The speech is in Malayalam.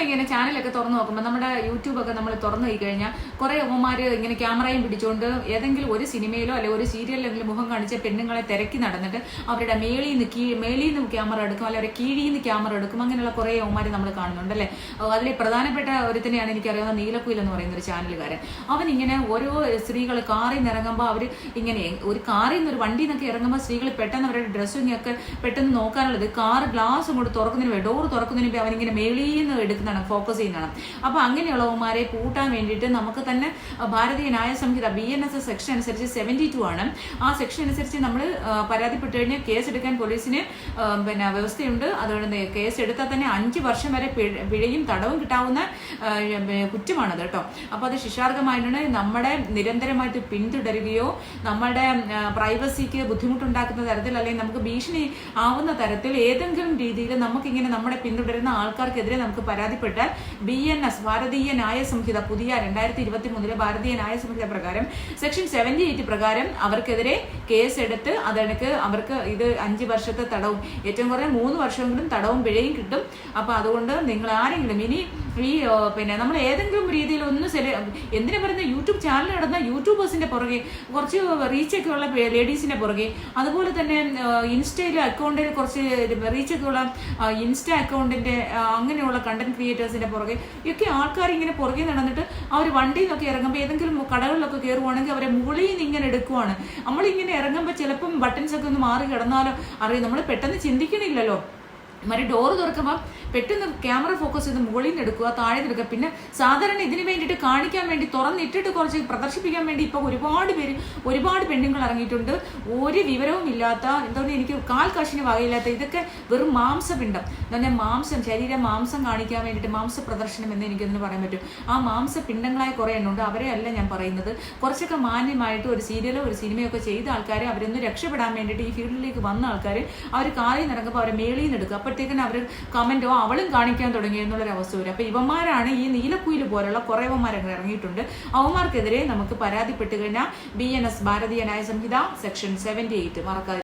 നമ്മളിങ്ങനെ ചാനലൊക്കെ തുറന്നു നോക്കുമ്പോൾ നമ്മുടെ യൂട്യൂബൊക്കെ നമ്മൾ തുറന്നു പോയി കഴിഞ്ഞാൽ കുറെ അമ്മമാര് ഇങ്ങനെ ക്യാമറയും പിടിച്ചുകൊണ്ട് ഏതെങ്കിലും ഒരു സിനിമയിലോ അല്ലെങ്കിൽ ഒരു സീരിയലിലെങ്കിലും മുഖം കാണിച്ച പെണ്ണുങ്ങളെ തിരക്കി നടന്നിട്ട് അവരുടെ മേളിൽ നിന്ന് ക്യാമറ എടുക്കും, അല്ലെങ്കിൽ അവരുടെ കീഴിൽ നിന്ന് ക്യാമറ എടുക്കും. അങ്ങനെയുള്ള കുറെ അമ്മമാര് നമ്മൾ കാണുന്നുണ്ട് അല്ലേ. അതിൽ പ്രധാനപ്പെട്ട ഒരുത്തനെയാണ് എനിക്കറിയാവുന്ന നീലക്കുയിൽ എന്ന് പറയുന്ന ഒരു ചാനലുകാരൻ. അവൻ ഇങ്ങനെ ഓരോ സ്ത്രീകൾ കാറിൽ നിന്ന് ഇറങ്ങുമ്പോൾ അവർ ഇങ്ങനെ ഒരു കാറിൽ നിന്ന് ഒരു വണ്ടിയിൽ നിന്നൊക്കെ ഇറങ്ങുമ്പോൾ സ്ത്രീകൾ പെട്ടെന്ന് അവരുടെ ഡ്രസ്സിങ് ഒക്കെ പെട്ടെന്ന് നോക്കാനുള്ളത് കാർ ഗ്ലാസ് അങ്ങോട്ട് തുറക്കുന്നതിന് ഡോർ തുറക്കുന്നതിന് മുമ്പ് അവനിങ്ങനെ മേളിൽ നിന്ന് എടുക്കുന്നതാണ്, ഫോക്കസ് ചെയ്യുന്നതാണ്. അപ്പൊ അങ്ങനെയുള്ളവന്മാരെ പൂട്ടാൻ വേണ്ടിയിട്ട് നമുക്ക് തന്നെ ഭാരതീയ ന്യായ സംഹിത BNS സെക്ഷൻ അനുസരിച്ച് 72 ആണ്. ആ സെക്ഷൻ അനുസരിച്ച് നമ്മൾ പരാതിപ്പെട്ടു കഴിഞ്ഞാൽ കേസ് എടുക്കാൻ പോലീസിന് പിന്നെ വ്യവസ്ഥയുണ്ട്. അതുകൊണ്ട് കേസ് എടുത്താൽ തന്നെ 5 വർഷം വരെ പിഴയും തടവും കിട്ടാവുന്ന കുറ്റമാണത് കേട്ടോ. അപ്പൊ അത് ശിക്ഷാർഹമായിട്ടാണ്. നമ്മുടെ നിരന്തരമായിട്ട് പിന്തുടരുകയോ നമ്മുടെ പ്രൈവസിക്ക് ബുദ്ധിമുട്ടുണ്ടാക്കുന്ന തരത്തിൽ അല്ലെങ്കിൽ നമുക്ക് ഭീഷണി ആവുന്ന തരത്തിൽ ഏതെങ്കിലും രീതിയിൽ നമുക്കിങ്ങനെ നമ്മുടെ പിന്തുടരുന്ന ആൾക്കാർക്കെതിരെ നമുക്ക് പരാതിപ്പെട്ടാൽ BNS ഭാരതീയ ന്യായ സംഹിത പുതിയ 2023 ഭാരതീയ ന്യായ സംഹിത പ്രകാരം സെക്ഷൻ 78 പ്രകാരം അവർക്കെതിരെ കേസ് എടുത്ത് അതെനിക്ക് അവർക്ക് ഇത് 5 വർഷത്തെ തടവും ഏറ്റവും കുറഞ്ഞ 3 വർഷമെങ്കിലും തടവും പിഴയും കിട്ടും. അപ്പൊ അതുകൊണ്ട് നിങ്ങൾ ആരെങ്കിലും ഇനി ഈ പിന്നെ നമ്മൾ ഏതെങ്കിലും രീതിയിൽ ഒന്ന് എന്തിനാ പറയുന്ന യൂട്യൂബ് ചാനൽ നടന്ന യൂട്യൂബേഴ്സിന്റെ പുറകെ കുറച്ച് റീച്ചൊക്കെ ഉള്ള ലേഡീസിന്റെ പുറകെ, അതുപോലെ തന്നെ ഇൻസ്റ്റയിൽ അക്കൗണ്ടിൽ കുറച്ച് റീച്ചൊക്കെ ഉള്ള ഇൻസ്റ്റ അക്കൗണ്ടിന്റെ അങ്ങനെയുള്ള കണ്ടന്റ് ക്രിയേറ്റേഴ്സിന്റെ പുറകെ ഒക്കെ ആൾക്കാർ ഇങ്ങനെ പുറകെ നടന്നിട്ട് അവർ വണ്ടിയിൽ നിന്നൊക്കെ ഇറങ്ങുമ്പോൾ ഏതെങ്കിലും കടകളിലൊക്കെ കയറുവാണെങ്കിൽ അവരെ മുകളിൽ നിന്ന് ഇങ്ങനെ എടുക്കുവാണ്. നമ്മളിങ്ങനെ ഇറങ്ങുമ്പോൾ ചിലപ്പം ബട്ടൺസ് ഒക്കെ ഒന്ന് മാറി കിടന്നാലോ അറിയാം, നമ്മൾ പെട്ടെന്ന് ചിന്തിക്കണില്ലല്ലോ. മറ്റേ ഡോറ് തുറക്കുമ്പോൾ പെട്ടെന്ന് ക്യാമറ ഫോക്കസ് ചെയ്ത് മുകളിൽ നിന്ന് എടുക്കുക, താഴെ നിന്ന് എടുക്കുക. പിന്നെ സാധാരണ ഇതിന് വേണ്ടിയിട്ട് കാണിക്കാൻ വേണ്ടി തുറന്നിട്ടിട്ട് കുറച്ച് പ്രദർശിപ്പിക്കാൻ വേണ്ടി ഇപ്പൊ ഒരുപാട് പെണ്ണുങ്ങൾ ഇറങ്ങിയിട്ടുണ്ട്. ഒരു വിവരവും ഇല്ലാത്ത, എന്താ പറയുക, എനിക്ക് കാൽ കാശിന് വകയില്ലാത്ത, ഇതൊക്കെ വെറും മാംസപിണ്ഡം തന്നെ, ശരീര മാംസം കാണിക്കാൻ വേണ്ടിയിട്ട് മാംസ പ്രദർശനം എന്ന് എനിക്കൊന്ന് പറയാൻ പറ്റും. ആ മാംസപിണ്ഡങ്ങളായ കുറെ എണ്ണുണ്ട്. അവരെ അല്ല ഞാൻ പറയുന്നത്. കുറച്ചൊക്കെ മാന്യമായിട്ട് ഒരു സീരിയലോ ഒരു സിനിമയോ ഒക്കെ ചെയ്ത ആൾക്കാരെ അവരൊന്ന് രക്ഷപ്പെടാൻ വേണ്ടിയിട്ട് ഈ ഫീൽഡിലേക്ക് വന്ന ആൾക്കാർ അവർ കാറിൽ നിന്ന് ഇറങ്ങുമ്പോൾ അവരെ മേളിൽ നിന്ന് എടുക്കുക. അപ്പോഴത്തേക്കും അവർ കമന്റോ അവളും കാണിക്കാൻ തുടങ്ങി എന്നുള്ളൊരു അവസ്ഥ വരും. അപ്പൊ ഇവന്മാരാണ് ഈ നീലക്കുയിൽ പോലുള്ള കുറെ അവന്മാരൊക്കെ ഇറങ്ങിയിട്ടുണ്ട്. അവന്മാർക്കെതിരെ നമുക്ക് പരാതിപ്പെട്ട് കഴിഞ്ഞാൽ BNS ഭാരതീയ ന്യായ സംഹിത സെക്ഷൻ 78 മറക്കാതെ